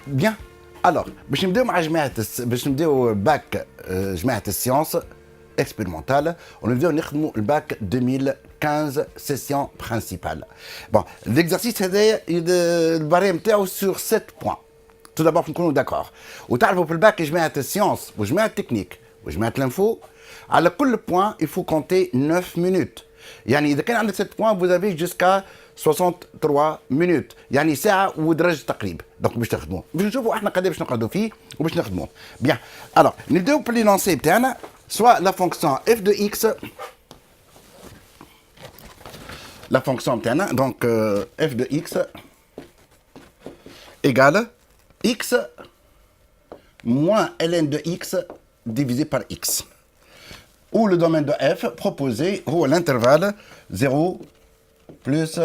Bien. Alors, باش نبداو مع باش نبداو باك جماعة السيونس expérimentale, on a vu le bac 2015 session principale. Bon, l'exercice est le barème sur 7 points. Tout d'abord, nous sommes d'accord. Au tarif pour le bac, je mets la science, je mets la technique, je mets l'info. À la coup point, il faut compter 9 minutes. يعني إذا كان عندك 7 points, vous avez jusqu'à 63 minutes. يعني ساعة ودرجة تقريب. Donc باش نخدموه. باش نشوفوا احنا قد باش نقعدوا فيه وباش نخدموه. Bien. Alors, نبداو باللينونسي بتاعنا. Soit la fonction f de x, la fonction donc f de x égale x moins ln de x divisé par x. Où le domaine de f proposé ou l'intervalle 0 plus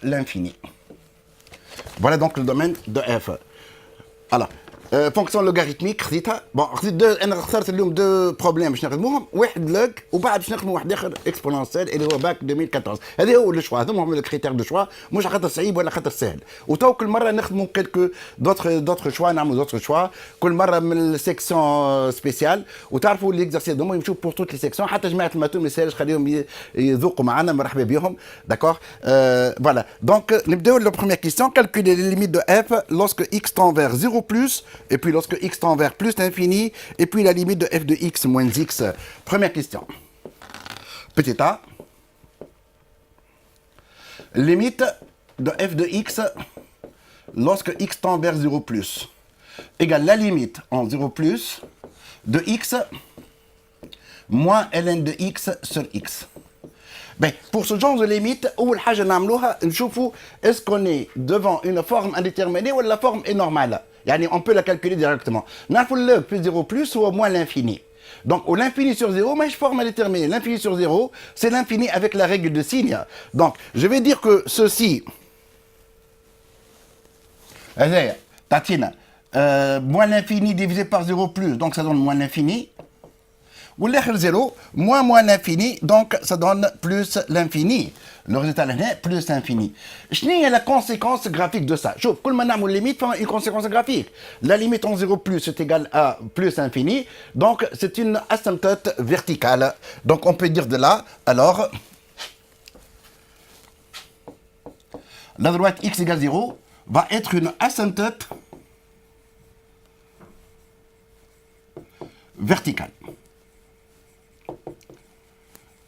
l'infini. Voilà donc le domaine de f. Alors, fonction logarithmique خذيتها بون انا اخترت اليوم دو بروبليم باش نخدموهم واحد لوغ وبعد باش نخدموا واحد اخر اكسبونونسيال اللي هو باك 2014 هذا هو الشوا هذوما هما الكريتير دو شوا مش خاطر صعيب ولا خاطر سهل وتو كل مره نخدموا كلكو دوتر شوا نعملوا دوتر شوا كل مره من السيكسيون سبيسيال وتعرفوا ليكزارسيس هما يمشوا بور توت لي سيكسيون حتى جماعه الماتوم ما يسالش خليهم يذوقوا معنا مرحبا بهم داكور فوالا دونك نبداو لا بروميير كيستيون calculer les limites de f lorsque x tend vers 0 plus et puis lorsque x tend vers plus l'infini, et puis la limite de f de x moins x. Première question. Petit a. Limite de f de x lorsque x tend vers 0 plus égale la limite en 0 plus de x moins ln de x sur x. Ben, pour ce genre de limite, est-ce qu'on est devant une forme indéterminée ou la forme est normale? On peut la calculer directement. Le plus 0 plus ou au moins l'infini. Donc, l'infini sur 0, mais je forme indéterminée. L'infini sur 0, c'est l'infini avec la règle de signe. Donc, je vais dire que ceci, moins l'infini divisé par 0 plus, donc ça donne moins l'infini. Ou l'air 0, moins l'infini, donc ça donne plus l'infini. Le résultat est plus l'infini. Quelle est la conséquence graphique de ça? Chauffe, quand on a une limite, on a une conséquence graphique. La limite en 0 plus est égale à plus infini, donc c'est une asymptote verticale. Donc on peut dire de là, alors, la droite x égale 0 va être une asymptote verticale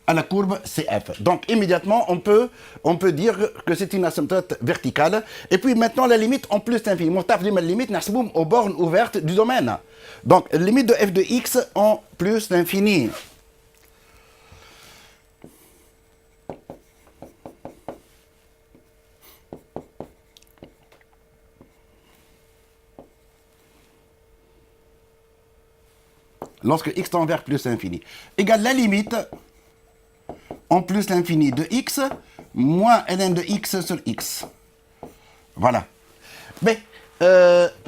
à la courbe CF. Donc immédiatement, on peut dire que c'est une asymptote verticale. Et puis maintenant, la limite en plus l'infini. Mon taf de ma limite, nous aux bornes ouvertes du domaine. Donc limite de f de x en plus l'infini. Lorsque x tend vers plus l'infini. Égale la limite en plus l'infini de x moins ln de x sur x. Voilà. Mais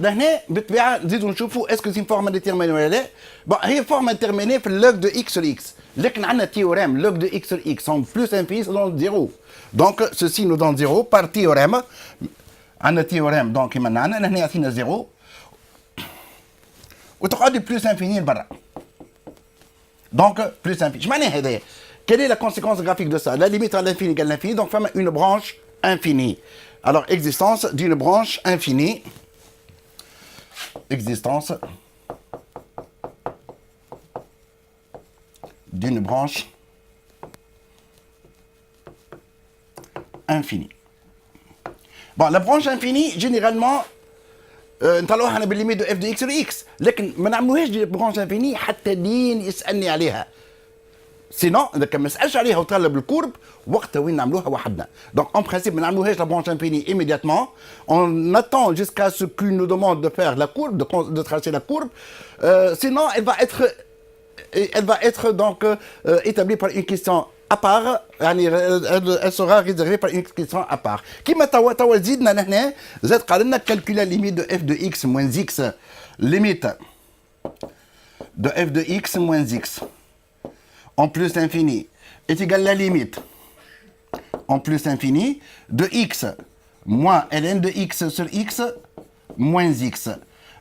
هنا بالطبيعه نزيدوا نشوفوا اسكو سي فورم ديتيرميني ولا لا. بون هي فورم ديتيرميني في اللوغ دو اكس sur x. لكن عندنا تيوريم لوغ دو اكس sur x en plus infini ça donne 0. Donc ceci nous donne 0 par théorème. عندنا تيوريم دونك كيما عندنا هنا يعطينا 0 وتقعد بلس انفيني لبرا. Donc plus infini. Je معناها هذايا. Quelle est la conséquence graphique de ça? La limite à l'infini égale l'infini, donc femme une branche infinie. Alors, existence d'une branche infinie. Existence d'une branche infinie. Bon, la branche infinie, généralement, نطلعوها بالليميت دو اف دو اكس sur x. لكن ما نعملوهاش دي برونش انفيني حتى لين يسالني عليها. سينون اذا كان ما سالش عليها وطلب الكورب وقتها وين نعملوها وحدنا. دونك en principe ما نعملوهاش لا برونش انفيني immédiatement. On attend jusqu'à ce qu'il nous demande de faire la courbe, de tracer la courbe. Sinon elle va être donc établie par une question à part. Elle sera réservée par une question à part. كيما توا زيدنا لهنا زاد قال لنا calculer la limite de f de x moins x limite de f de x moins x en plus l'infini est égal à la limite en plus l'infini de x moins ln de x sur x moins x.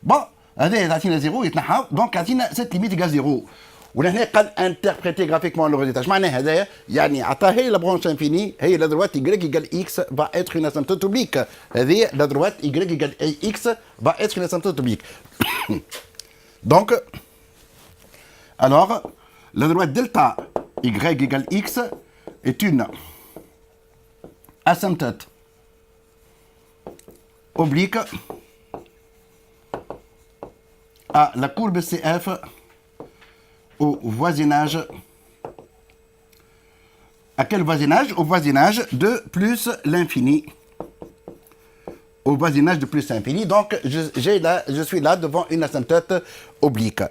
Bon, هذا يعطينا 0 يتنحى دونك يعطينا cette limite égale 0. ولهنا قال انتربريتي graphiquement le résultat. اش معناها هذايا؟ يعني عطاه هي لا برونش انفيني هي لا دروات y égale x va être une asymptote oblique. هذه لا دروات y égale x va être une asymptote oblique. Donc alors la droite delta y égale x est une asymptote oblique à la courbe CF au voisinage. À quel voisinage? Au voisinage de plus l'infini. Au voisinage de plus l'infini. Donc, je suis là devant une asymptote oblique.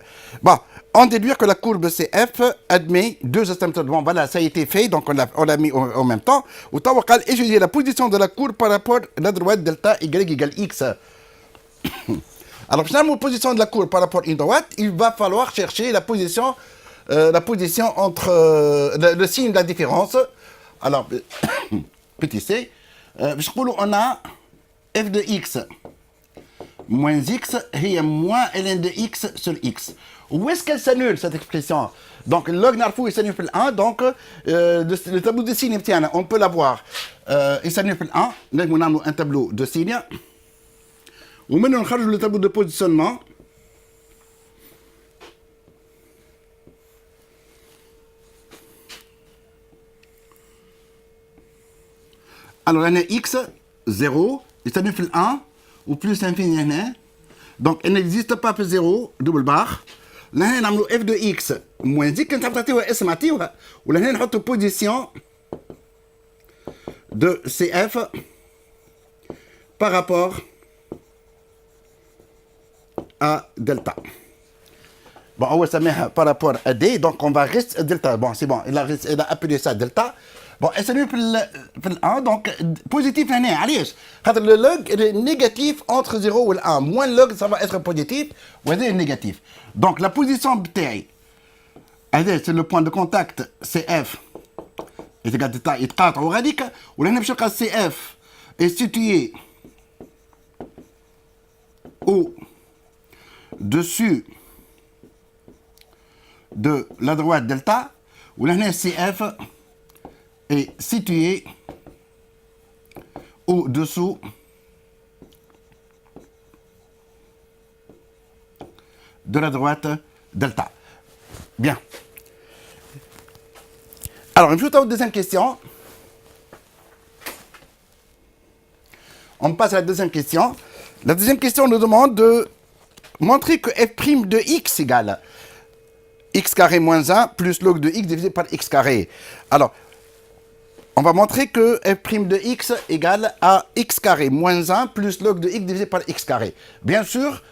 Bon, on déduit que la courbe CF admet deux asymptotes. Bon, voilà, ça a été fait, donc on l'a mis en même temps. Au temps, on va étudier la position de la courbe par rapport à la droite delta y égale x. Alors, finalement, la position de la courbe par rapport à une droite, il va falloir chercher la position entre le signe de la différence. Alors, petit c, on a f de x moins x et moins ln de x sur x. Où est-ce qu'elle s'annule, cette expression? Donc, log narfou, il s'annule pour 1. Donc, le tableau de signes, on peut l'avoir. Il s'annule pour 1. Là, on a un tableau de signes. Ou maintenant, on charge le tableau de positionnement. Alors, on a x, 0, il s'annule pour 1, ou plus l'infini. Donc, il n'existe pas pour 0, double barre. Là, on a f de x moins x, on a estimé, ou là, on a une position de CF par rapport à delta. Bon, on va se mettre par rapport à D, donc on va rester delta. Bon, c'est bon, il a appelé ça delta. Bon, et c'est lui pour le 1, donc positif l'année. Allez, le log est négatif entre 0 et 1. Moins le log, ça va être positif, ou est négatif. Donc la position btaï, c'est le point de contact CF est égal à delta, il est au radical, ou là, CF est situé au-dessus de la droite delta, où là, CF est situé au-dessous de la droite delta. Bien. Alors, une toute deuxième question. On passe à la deuxième question. La deuxième question nous demande de montrer que f' de x égale x carré moins 1 plus log de x divisé par x carré. Alors, on va montrer que f' de x égale à x carré moins 1 plus log de x divisé par x carré. Bien sûr,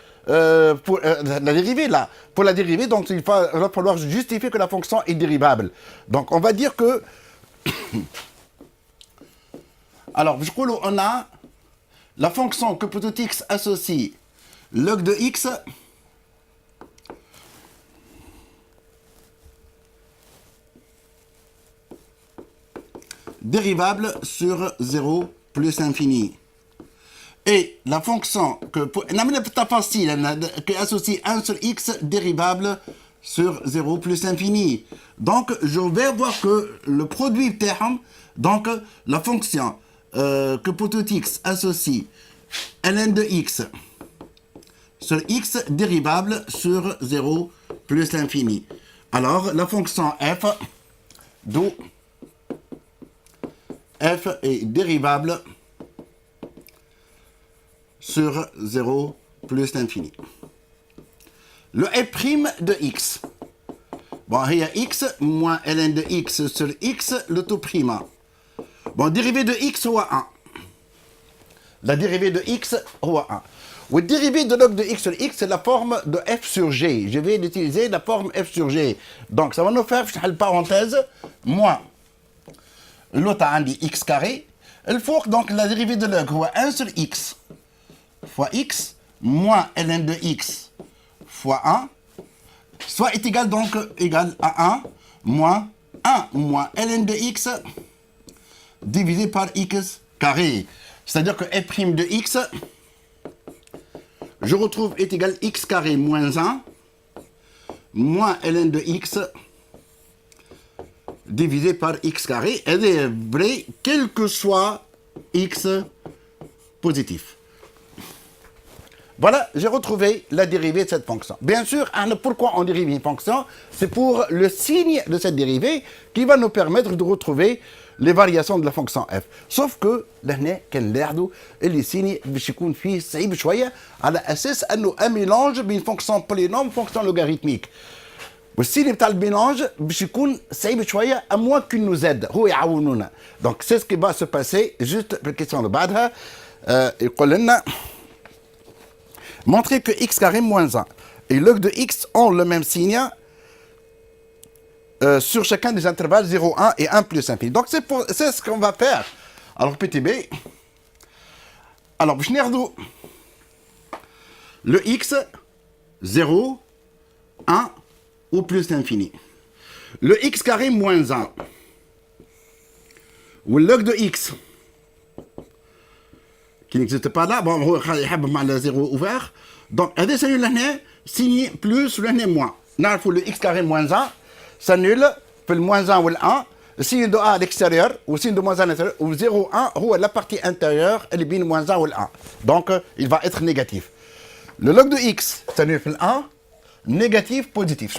pour la dérivée là, pour la dérivée, donc il va falloir justifier que la fonction est dérivable. Donc on va dire que alors je crois on a la fonction que peut x associe log de x dérivable sur 0 plus infini. Et la fonction que associe 1 sur x dérivable sur 0 plus infini. Donc, je vais voir que le produit terme, donc la fonction que peut x associe ln de x sur x dérivable sur 0 plus l'infini. Alors, la fonction f, d'où f est dérivable sur 0 plus l'infini. Le f' de x. Bon, il y a x moins ln de x sur x, le tout prime. Bon, dérivée de x ou à 1. La dérivée de x ou à 1. La dérivée de log de x sur x, c'est la forme de f sur g. Je vais utiliser la forme f sur g. Donc, ça va nous faire, je fais parenthèse, moins l'autre a dit x carré. Il faut donc la dérivée de log ou 1 sur x fois x moins ln de x fois 1 soit est égal donc égal à 1 moins ln de x divisé par x carré. C'est-à-dire que f' de x, je retrouve est égal x carré moins 1 moins ln de x divisé par x carré. Elle est vraie quel que soit x positif. Voilà, j'ai retrouvé la dérivée de cette fonction. Bien sûr, pourquoi on dérive une fonction? C'est pour le signe de cette dérivée qui va nous permettre de retrouver les variations de la fonction f. Sauf que لهنا كنلاحظوا اللي السيني باش يكون فيه صعيب شويه على اساس انه ان ميلانج بين فونكسيون بولينوم وفونكسيون لوغاريتميك. والسيني بتاع الميلانج باش يكون صعيب شويه à moins qu'il nous aide هو يعاونونا. Donc c'est ce qui va se passer juste في الكيسيون اللي بعدها. يقول لنا montrer que x carré moins 1 et log de x ont le même signe sur chacun des intervalles 0, 1 et 1 plus infini. Donc c'est ce qu'on va faire. Alors PTB, alors je le x 0, 1 ou plus infini. Le x carré moins 1 ou le log de x qui n'existe pas là, bon, il y a le 0 ouvert. Donc, c'est signé plus ou moins. Le x carré moins 1 s'annule pour le moins 1 ou le 1. Le signe de A à l'extérieur, ou le signe de moins 1 à l'intérieur, ou 0, 1, ou la partie intérieure, elle est bien moins 1 ou le 1. Donc, il va être négatif. Le log de x s'annule pour le 1, négatif, positif.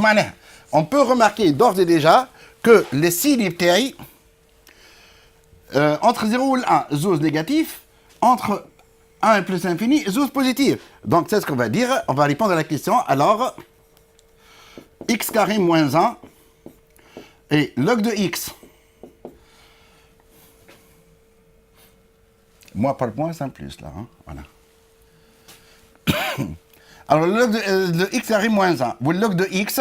On peut remarquer d'ores et déjà que les signes TI, entre 0 ou le 1, zose négatif, entre 1 et plus infini, zose positif. Donc, c'est ce qu'on va dire. On va répondre à la question. Alors, x carré moins 1 et log de x. Moins par moins, c'est un plus, là. Hein? Voilà. Alors, le log de x carré moins 1 ou le log de x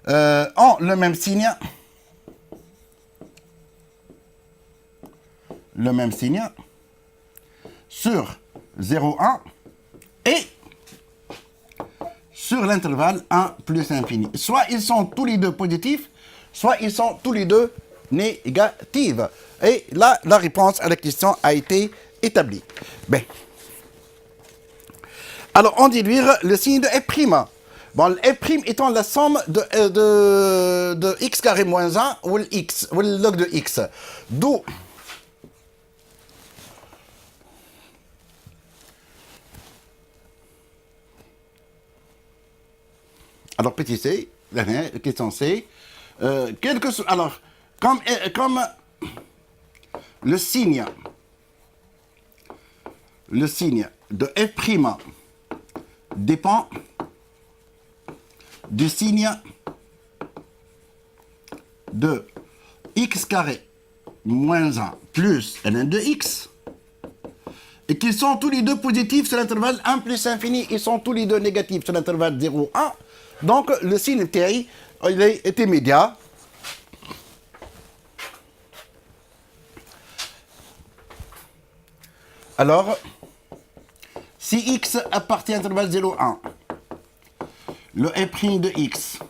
ont le même signe. Le même signe sur 0, 1 et sur l'intervalle 1 plus infini. Soit ils sont tous les deux positifs, soit ils sont tous les deux négatifs. Et là, la réponse à la question a été établie. Bien. Alors, on déduire le signe de f'. Bon, le f' étant la somme de x carré moins 1 ou le x, ou le log de x. D'où alors, petit c, la question c, alors, comme le signe de f' dépend du signe de x carré moins 1 plus ln de x, et qu'ils sont tous les deux positifs sur l'intervalle 1 plus infini, ils sont tous les deux négatifs sur l'intervalle 0, 1, donc le signe TI, il est immédiat. Alors, si x appartient à l'intervalle 0, 1, le f' de x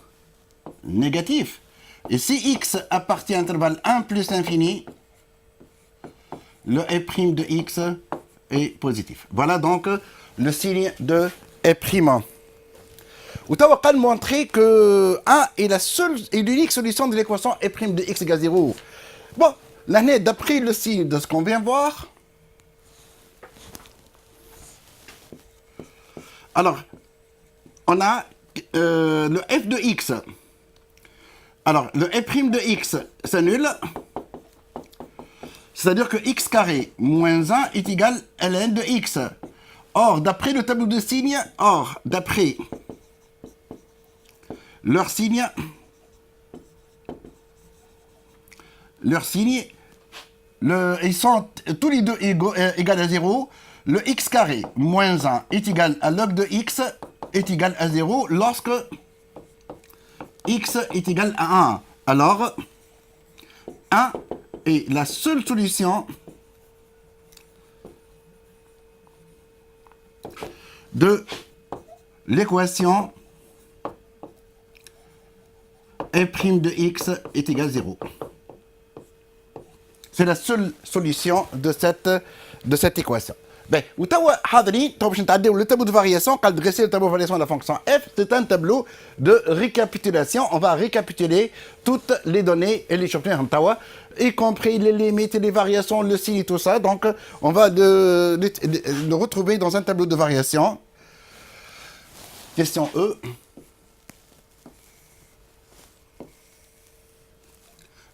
négatif, et si x appartient à l'intervalle 1 plus infini, le f' de x est positif. Voilà donc le signe de f'. Ou t'as montrer que 1 est la seule et l'unique solution de l'équation f' de x égale 0. Bon, l'année d'après le signe de ce qu'on vient voir. Alors, on a le f de x. Alors, le f' de x s'annule. C'est-à-dire que x carré moins 1 est égal à ln de x. Or, d'après le tableau de signes, d'après leur signe, ils sont tous les deux égaux à 0. Le x carré moins 1 est égal à log de x est égal à 0 lorsque x est égal à 1. Alors, 1 est la seule solution de l'équation f' de x est égal à 0. C'est la seule solution de cette équation. Ben, ou tawa hadri, le tableau de variation, quand dresser le tableau de variation de la fonction f, c'est un tableau de récapitulation. On va récapituler toutes les données et les champions tawa, y compris les limites, les variations, le signe et tout ça. Donc, on va le retrouver dans un tableau de variation. Question E.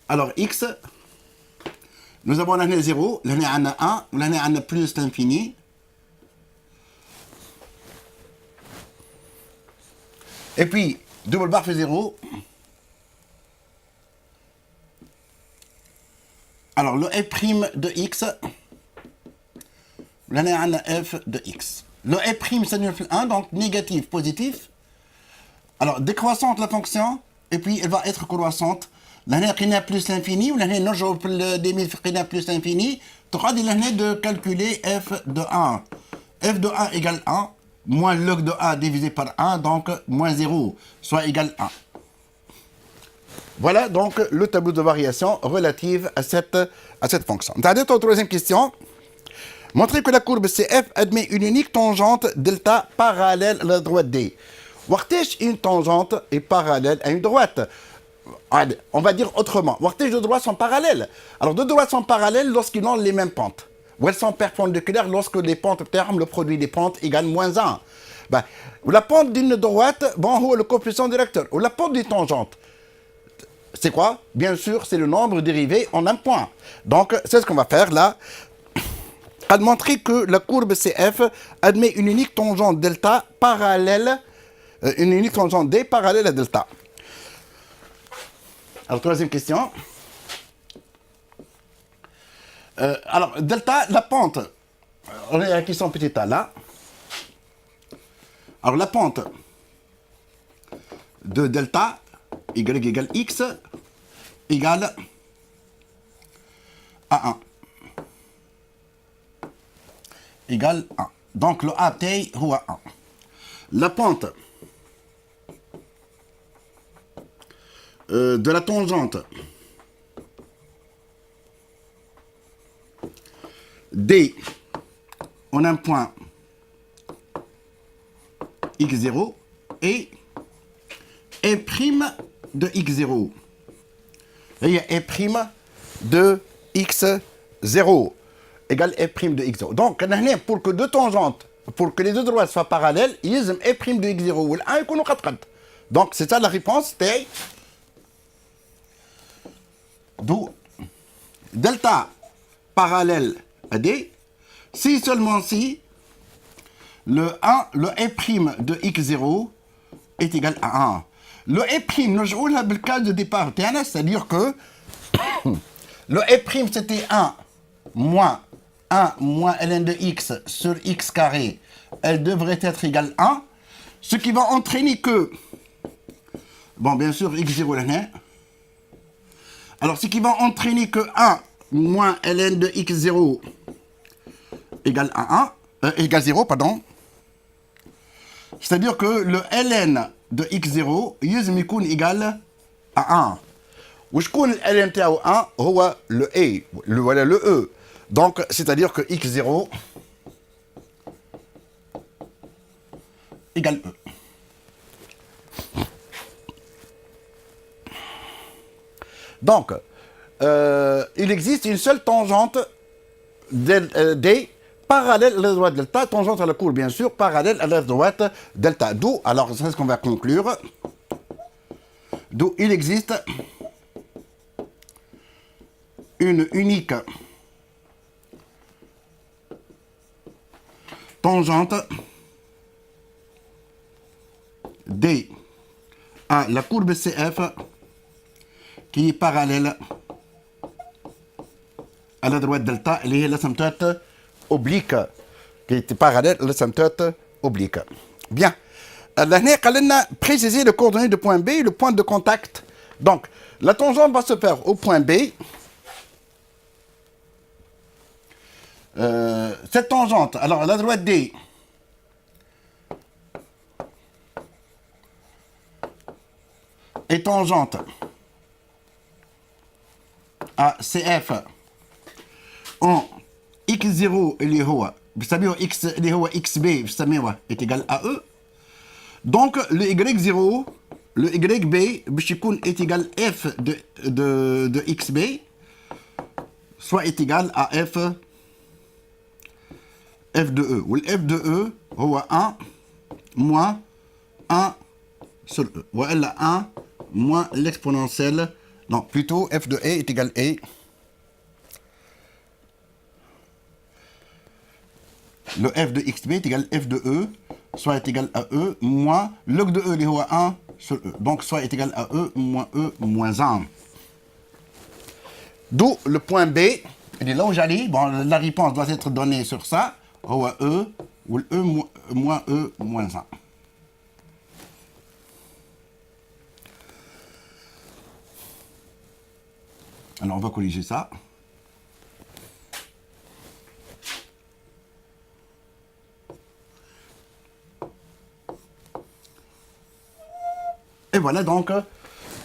Alors, x, nous avons l'année 0, l'année 1, l'année plus l'infini. Et puis, double barre fait 0. Alors, le f' de x, l'année 1 f de x. Le f' s'annule 1, donc négatif, positif. Alors, décroissante la fonction, et puis elle va être croissante. L'année plus l'infini, ou l'année non plus l'infini, tu auras l'année de calculer f de 1. F de 1 égale 1, moins log de 1 divisé par 1, donc moins 0, soit égal 1. Voilà donc le tableau de variation relative à cette fonction. Dans la troisième question, montrez que la courbe CF admet une unique tangente delta parallèle à la droite D. Wartèche une tangente est parallèle à une droite. On va dire autrement. Wartèche de droite sont parallèles. Alors deux droites sont parallèles lorsqu'ils ont les mêmes pentes. Ou elles sont perpendiculaires lorsque les pentes termes, le produit des pentes égale moins 1. Ben, la pente d'une droite, bon, le coefficient directeur. Ou la pente d'une tangente. C'est quoi? Bien sûr, c'est le nombre dérivé en un point. Donc, c'est ce qu'on va faire là. À montrer que la courbe CF admet une unique tangente delta parallèle, une unique tangente D parallèle à delta. Alors, troisième question. Alors, delta, la pente. On est à la question petit a là. Alors, la pente de delta, y égale x, égale à 1. Égale 1. Donc, le a t ou 1. La pente de la tangente D en un point x0 et E' de x0. Il y a E' de x0 égale E' de x0. Donc, pour que deux tangentes, pour que les deux droites soient parallèles, il y a E' de x0 ou l'1 يكونوا قد. Donc, c'est ça la réponse. D'où delta parallèle à D, si seulement si le E' de x0 est égal à 1. Le E', nous jouons le cas de départ, c'est-à-dire que le E' c'était 1 moins ln de x sur x carré, elle devrait être égale à 1, ce qui va entraîner que, bon bien sûr x0 là, alors ce qui va entraîner que 1 moins ln de x0 égale à 1, égale 0, pardon. C'est-à-dire que le ln de x0 يكون égal à 1. وشكون ln تاعو 1 هو le a, voilà le e. Donc c'est-à-dire que x0 égale e. Donc, il existe une seule tangente D parallèle à la droite delta, tangente à la courbe bien sûr, parallèle à la droite delta. D'où, alors c'est ce qu'on va conclure, d'où il existe une unique tangente D à la courbe CF qui est parallèle à la droite delta, elle est l'asymptote oblique, qui est parallèle à l'asymptote oblique. Bien. Là, on a précisé le coordonnées de point B, le point de contact. Donc, la tangente va se faire au point B. Cette tangente, alors à la droite D, est tangente à CF en x0 اللي هو بنسميه x اللي هو xb بنسميه est égal à e. Donc le y0 le yb باش يكون est égal f de xb soit est égal à f de e. Ou le f de e هو 1 moins 1 sur e. Ou 1 moins l'exponentielle. Non, plutôt f de e est égal à e. Le f de xb est égal à f de e, soit est égal à e moins log de e, il est à 1 sur e. Donc, soit est égal à e moins 1. D'où le point B. Il est là où j'allais. Bon, la réponse doit être donnée sur ça. Ou e, ou e moins e moins 1. Alors, on va corriger ça. Et voilà donc,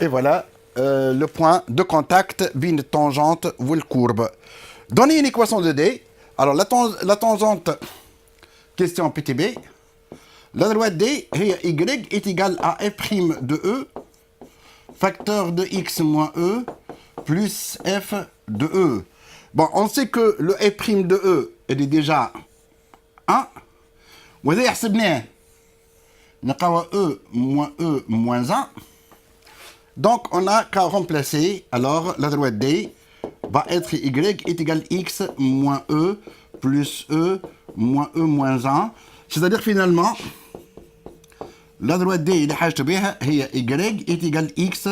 le point de contact d'une tangente ou une courbe. Donnez une équation de D. Alors la tangente, question PTB, la droite D, y est égal à f' de E, facteur de x moins E, plus f de E. Bon, on sait que le f' de E, il est déjà 1. Vous allez bien. E moins 1. Donc, on a qu'à remplacer. Alors, la droite D va être Y est égal à X moins E plus E moins 1. C'est-à-dire, finalement, la droite D, il est Y est égal à X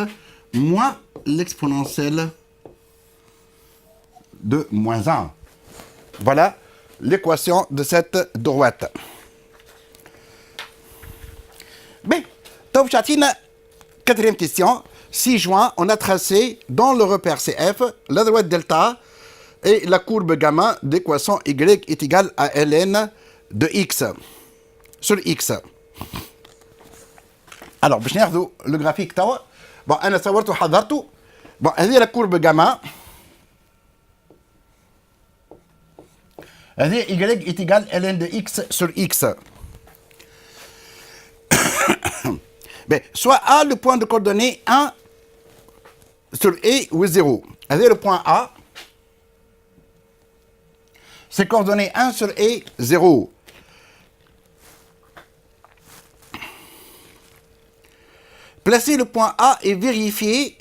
moins l'exponentielle de moins 1. Voilà l'équation de cette droite. Bien, donc Chatina, quatrième question. 6 juin, on a tracé dans le repère CF la droite delta et la courbe gamma d'équation y est égale à ln de x sur x. Alors, باش ناخذوا le graphique توا. Bon, أنا صورته وحضرته. Bon, هذه la courbe gamma. هذه y est égale à ln de x sur x. Ben, soit A, le point de coordonnée 1 sur E ou 0. C'est le point A. C'est coordonnées 1 sur E, 0. Placez le point A et vérifiez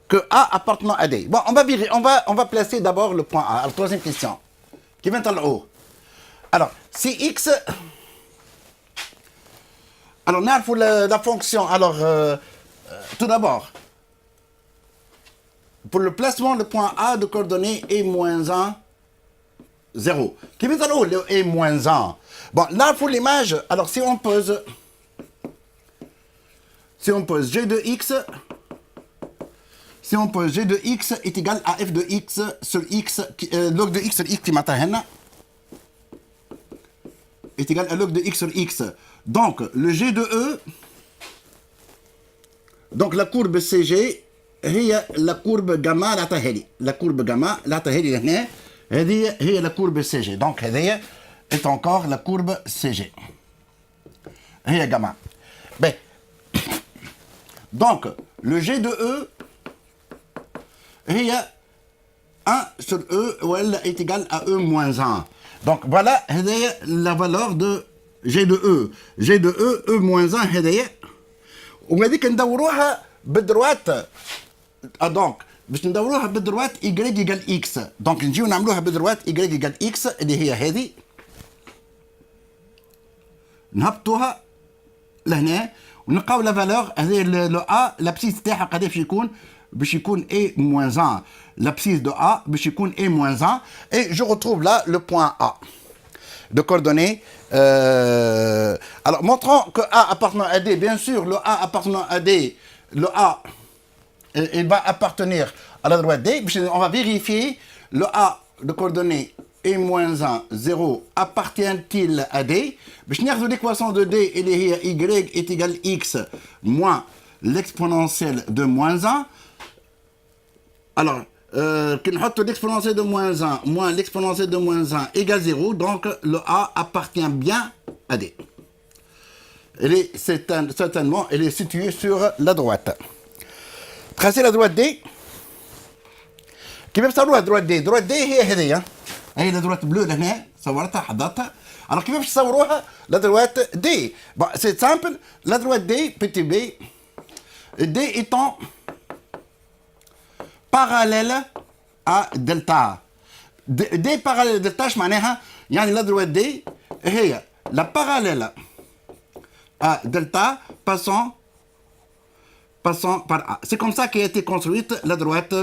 que A appartenant à D. Bon, on va placer d'abord le point A. Alors, troisième question. Qui vient en haut. Alors, si X... Alors, on a la fonction. Alors, tout d'abord, pour le placement, le point A de coordonnées est moins 1, 0. Qui veut dire le est moins 1? Bon, là, pour l'image, alors si on pose G de X, est égal à f de X sur X, log de X sur X qui m'attend, est égal à log de X sur X. Donc, le G de E, donc la courbe CG, هي la courbe gamma لا تهلي. La courbe gamma لا تهلي هنا. هي la courbe CG. Donc, هذه est encore la courbe CG. هي gamma. Ben, donc, le G de E, هي 1 sur E, ou elle est égal à E moins 1. Donc, voilà la valeur de G de E. G de E, E moins 1, هذه. وهذيك ندوروها بالدروات. Donc, باش ندوروها بالدروات y égale x. Donc, نجيو نعملوها بالدروات y égale x اللي هي هذه. نهبطوها لهنا ونلقاو لا فالور هذه لو A l'abscisse تاعها قداش يكون؟ باش يكون A moins 1. L'abscisse de A باش يكون A moins 1. Et je retrouve là le point A de coordonnées. Alors, montrons que A appartenant à D, bien sûr, le A appartenant à D, le A, il va appartenir à la droite D. On va vérifier le A de coordonnées E moins 1, 0, appartient-il à D? Je n'ai l'équation de D, il est Y est égal X moins l'exponentielle de moins 1. Alors, quand on a l'exponentielle de moins 1 moins l'exponentielle de moins 1 égale 0, donc le A appartient bien à D. Certainement, elle est située sur la droite. Tracez la droite D. كيف بتصوروا droite D؟ droite D هي هذه. هي la droite bleue لهنا صورتها حضرتها. Alors كيف باش تصوروها la droite D؟ Bon, c'est simple. La droite D, petit b, D étant parallèle à delta. D parallèle à delta معناها يعني la droite D هي la parallèle à delta passant par A. C'est comme ça qu'a été construite la droite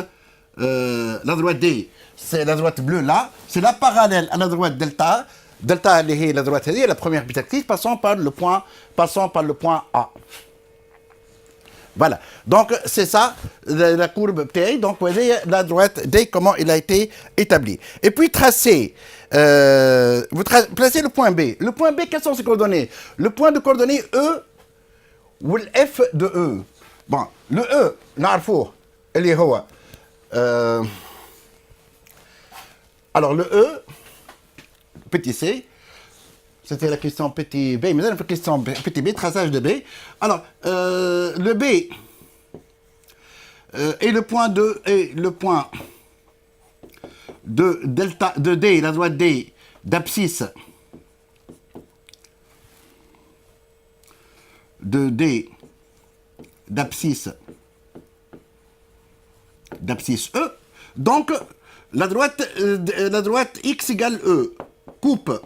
D. C'est la droite bleue là, c'est la parallèle à la droite delta. Delta est la droite D, la première bitactrice passant par le point A. Voilà. Donc c'est ça la courbe T. Donc vous voyez la droite D comment il a été établi. Et puis tracez. Vous placez le point B. Le point B, quelles sont ses coordonnées? Le point de coordonnées E ou le F de E. Bon, le E, نعرفوه اللي هو alors le E, petit c, c'était la question petit b, mais là, la question petit b, traçage de b. Alors, le b et le point de delta, de D, la droite D, d'abscisse de D, d'abscisse E. Donc, la droite X égale E coupe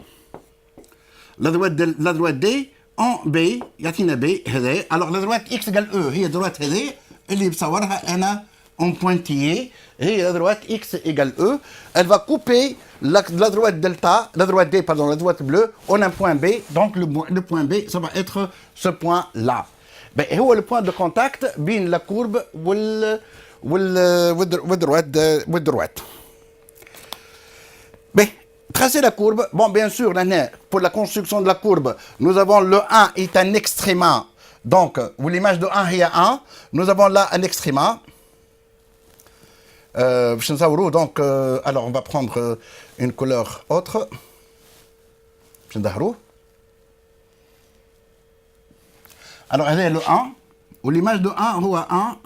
la droite D en B, يعطينا B هذا. Alors la droite X égale E هي droite هذه اللي بصورها أنا en pointillé. Et la droite X égale E, elle va couper la droite delta, la droite D, pardon, la droite bleue, en un point B. Donc le point B, ça va être ce point-là. Ben, هو le point de contact بين la courbe والدروite. Ben, tracer la courbe. Bon, bien sûr, pour la construction de la courbe, nous avons le 1 est un extréma. Donc, l'image de 1 est 1. Nous avons là un extréma. Donc, alors on va prendre une couleur autre. Alors, elle est le 1. Ou l'image de 1 هو 1.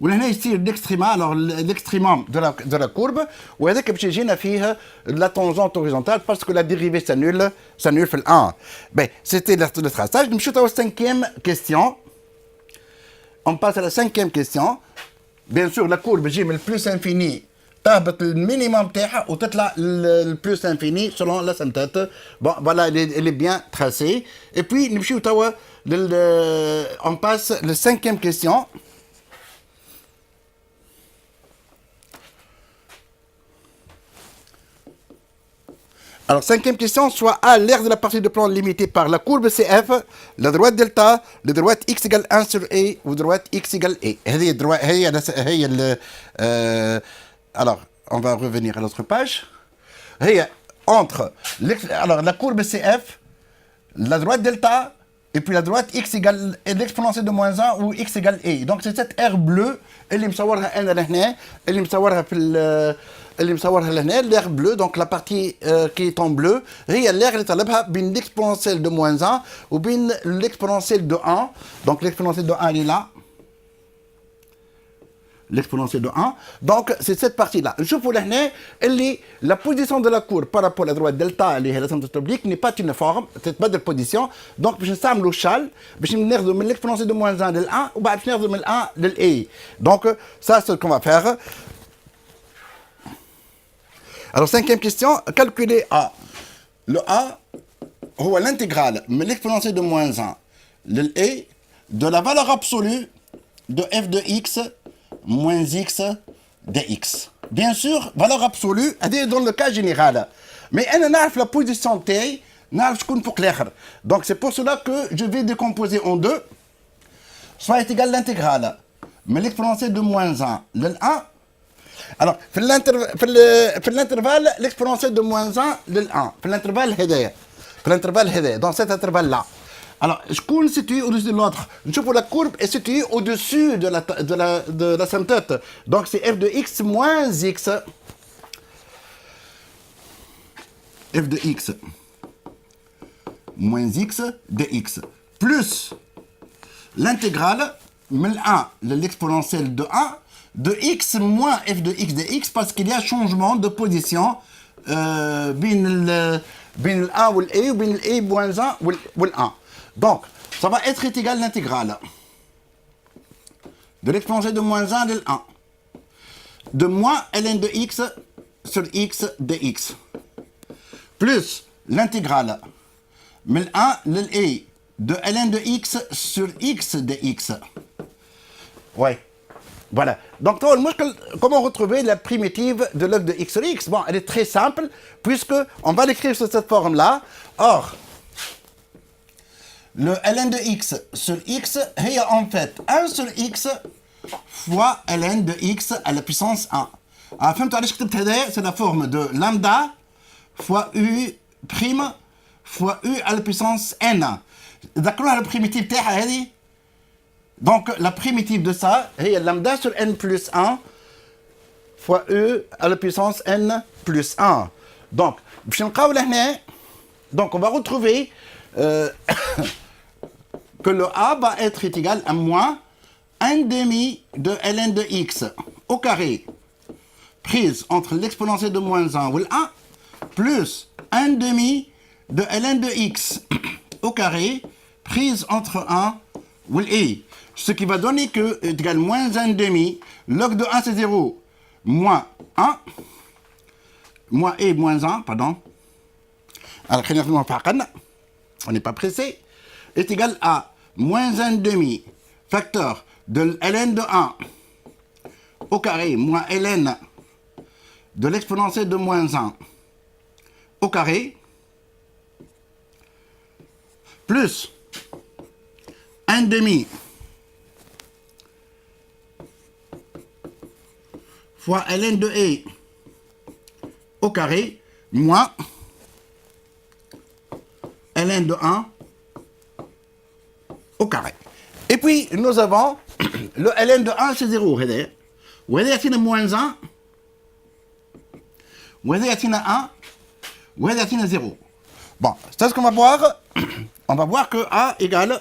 وهنا يصير l'extréma, alors l'extrémum de la courbe, وهذاك باش يجينا فيها la tangente horizontale parce que la dérivée s'annule في ال 1. Ben, c'était le traçage. نمشيو توا cinquième question. On passe à la cinquième question. Bien sûr, la courbe J من plus infini تهبط المينيموم تاعها وتطلع le plus infini selon l'asymptote. Bon, voilà, elle est bien tracée. Et puis, نمشيو توا on passe à la cinquième question. Alors, cinquième question, soit A, l'aire de la partie de plan limitée par la courbe CF, la droite delta, la droite x égale 1 sur A ou droite x égale A. Alors, on va revenir à l'autre page. Entre alors, la courbe CF, la droite delta, et puis la droite x égale l'exponentielle de moins 1 ou x égale A. Donc, c'est cette aire bleue, elle me صورها أنا لهنا, elle me صورها في اللي مصورها لهنا l'air bleu, donc la partie qui est en bleu هي l'air اللي طلبها بين l'exponentielle de moins 1 ou بين l'exponentielle de 1. Donc l'exponentielle de 1 elle est là, l'exponentielle de 1. Donc c'est cette partie là. نشوفوا لهنا اللي la position de la courbe par rapport à la droite delta اللي هي l'asymptote oblique n'est pas uniforme, تتبدل position. Donc باش نستعملوا الشال باش ناخذوا من l'exponentielle de moins 1 لل 1 وبعد باش ناخذوا من ال 1 لل A. Donc ça c'est ce qu'on va faire. Alors, cinquième question, calculer A. Le A, هو l'intégrale de l'exponentielle de moins 1, le A, de la valeur absolue de f de x moins x de x. Bien sûr, valeur absolue, elle dans le cas général. Mais elle n'a la position T, n'a pas clair. Donc, c'est pour cela que je vais décomposer en deux. Soit est égal l'intégrale, mais l'exponentielle de moins 1, le 1. Alors, في l'intervalle, l'exponentielle de moins 1 لل 1. في l'intervalle هذايا. Dans cet intervalle-là. Alors, je coule situé au-dessus de l'autre. Je trouve la courbe est située au-dessus de la symptote. Donc, c'est f de x moins x. F de x moins x de x plus l'intégrale من 1 l'exponentielle de 1 de x moins f de x de x parce qu'il y a changement de position بين ال 1 ou l a ou بين l a moins 1 ou l 1. Donc, ça va être égal à l'intégrale de l'exponentielle de moins 1 de l 1 de moins ln de x sur x de x plus l'intégrale من 1 لل a de ln de x sur x de x. Ouais. Voilà. Donc, comment retrouver la primitive de log de x sur x? Bon, elle est très simple, puisque on va l'écrire sous cette forme-là. Or, le ln de x sur x est en fait 1 sur x fois ln de x à la puissance 1. Alors, c'est la forme de lambda fois u prime fois u à la puissance n. D'accord, la primitive تاعها. Donc, la primitive de ça est lambda sur n plus 1 fois e à la puissance n plus 1. Donc, on va retrouver que le a va être égal à moins 1 demi de ln de x au carré prise entre l'exponentielle de moins 1 ou l 1 plus 1 demi de ln de x au carré prise entre 1 ou l a. Ce qui va donner que est égal à moins 1 demi, log de 1 c'est 0, moins 1, moins e moins 1, pardon. Alors, on n'est pas pressé, est égal à moins 1 demi, facteur de ln de 1 au carré, moins ln de l'exponentielle de moins 1 au carré, plus 1 demi fois ln de e au carré, moins ln de 1 au carré. Et puis, nous avons le ln de 1, c'est 0. Vous voyez, il y a moins 1, vous voyez, il y a 1, vous voyez, il y a 0. Bon, c'est ce qu'on va voir. On va voir que a égale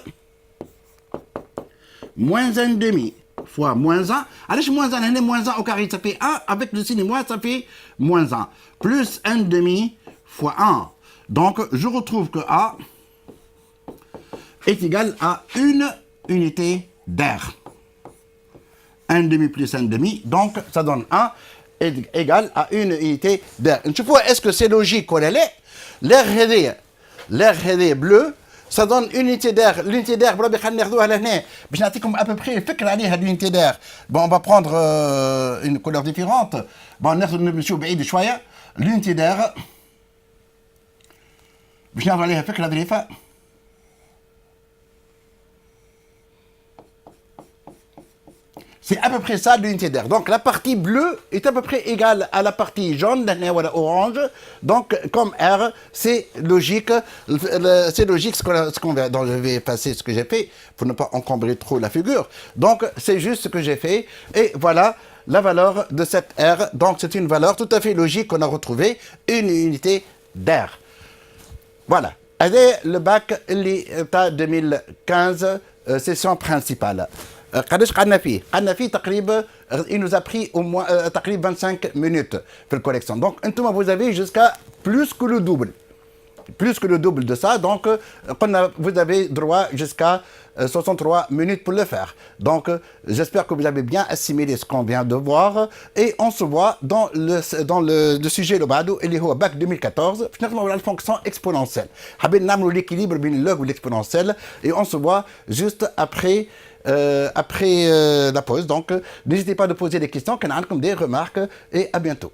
moins 1 demi fois moins 1. Allez, moins 1, moins 1 au carré, ça fait 1. Avec le signe moins, ça fait moins 1. Plus 1 demi fois 1. Donc, je retrouve que a est égal à une unité d'air. 1 demi plus 1 demi. Donc, ça donne 1 est égal à une unité d'air. Je vois, est-ce que c'est logique ou elle est? L'air bleu, ça donne une unité d'air. L'unité d'air, à peu près l'unité d'air. Bon, on va prendre une couleur différente. Bon, l'unité d'air. C'est à peu près ça l'unité d'air. Donc la partie bleue est à peu près égale à la partie jaune, orange. Donc comme R, c'est logique. Ce qu'on va. Donc je vais effacer ce que j'ai fait pour ne pas encombrer trop la figure. Donc c'est juste ce que j'ai fait. Et voilà la valeur de cette R. Donc c'est une valeur tout à fait logique qu'on a retrouvée, une unité d'air. Voilà. Allez, le bac, l'État 2015, session principale. Il nous a pris au moins 25 minutes pour la correction. Donc, vous avez jusqu'à plus que le double. Plus que le double de ça. Donc, vous avez droit jusqu'à 63 minutes pour le faire. Donc, j'espère que vous avez bien assimilé ce qu'on vient de voir. Et on se voit dans le sujet le badou, il est au bac 2014. Finalement, la fonction exponentielle. L'équilibre entre le log et l'exponentielle. Et on se voit juste après la pause. Donc, n'hésitez pas à poser des questions, des remarques et à bientôt.